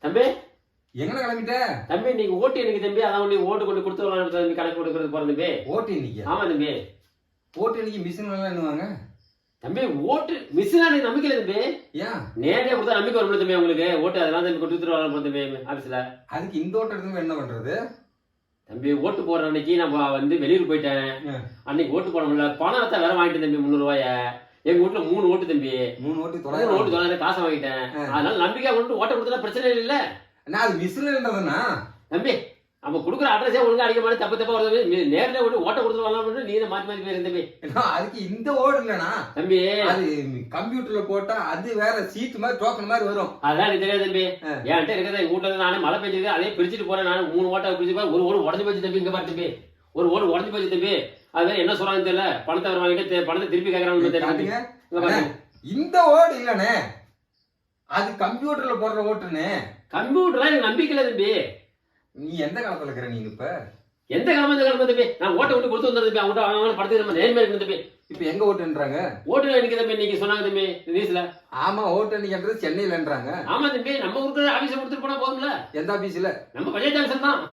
தம்பி எங்கன கிளம்பிட்ட தம்பி நீங்க ஓட்டு எனக்கு தம்பி அதான் நீ ஓட்டு கொண்டு கொடுத்து வரலாம் தம்பி கணக்கு கொடுக்கறது போற தம்பி ஓட்டு இன்னைக்கு ஆமா தம்பி ஓட்டு இன்னைக்கு மிஷின் எல்லாம் என்னவாங்க தம்பி ஓட்டு மிஷினா நீ நம்பிக்கல தம்பி ஏன் நேரடியா கொடுத்தா நம்பிக்கை வரும்ல தம்பி உங்களுக்கு ஓட்டு அதெல்லாம் தம்பி கொடுத்துட்டு வரலாம் தம்பி ஆபீஸ்ல அதுக்கு இந்த ஓட்டு எடுத்து என்ன பண்றது தம்பி ஓட்டு போடுற அன்னைக்கு நம்ம வந்து வெளியூர் போயிட்டேன் அன்னைக்கு ஓட்டு போட முடியல பணத்தை வேற வாங்கிட்டேன் தம்பி 300 ரூபாய எங்க வீட்டுல 3 ஓட்டு தம்பி 3 ஓட்டு 3 ஓட்டு 900 காசை வாங்கிட்டேன் அதனால நம்பிக்கை கொண்டு ஓட்ட கொடுத்தா பிரச்சனை இல்ல நான் அது மிஷின்ல இருந்ததுன்னா தம்பி நம்ம கொடுக்குற அட்ரஸே ஒழுங்கா அடிக்க மாதிரி தப்பா வருது நேரில் விட்டு ஓட்ட கொடுத்து வரலாம் நீ மாத்தி மாத்தி போயிரு தம்பி அதுக்கு இந்த ஓடு இல்லனா தம்பி அது கம்ப்யூட்டர்ல போட்டா அது வேற சீட் மாதிரி டோக்கன் மாதிரி வரும் அதான் எனக்கு தெரியாது தம்பி என்கிட்ட இருக்கிறத எங்க வீட்டுல நானே மழை பெஞ்சிருக்கு அதே பிரிச்சுட்டு போறேன் நான் 3 ஓட்டை பிரிச்சு ஒரு ஓடு உடஞ்சு போச்சு தம்பி இங்க பாரு தம்பி ஒரு ஓடு உடஞ்சு போச்சு தம்பி அது என்ன சொல்றாங்கன்னு தெரியல பணத்தை வாங்கிட்டு பணத்தை திருப்பி கேட்கறாங்கன்னு தெரியல இந்த ஓடு இல்லனே அது கம்ப்யூட்டர்ல போடுற ஓட்டுன்னு கம்ப்யூட்டர்லாம் எனக்கு நம்பிக்கை இல்லை தம்பி நீ எந்த காலத்துல இருக்கிற நீ இப்ப எந்த கிழமை தம்பி நான் ஓட்டை விட்டு கொடுத்து வந்தேன் தம்பி அவங்க அவங்க படத்துக்கு நம்ம நேர்மையா இருக்கு தம்பி இப்ப எங்க ஓட்டுன்றாங்க ஓட்டு எனக்கு தம்பி நீங்க சொன்னாங்க தம்பி நியூஸ்ல ஆமா ஓட்டு அன்னைக்குன்றது சென்னையிலன்றாங்க ஆமா தம்பி நம்ம ஊருக்கு ஆபீஸ் கொடுத்துட்டு போனா போதும்ல எந்த ஆபீஸ்ல நம்ம பஞ்சாயத்து ஆபீஸ் தான்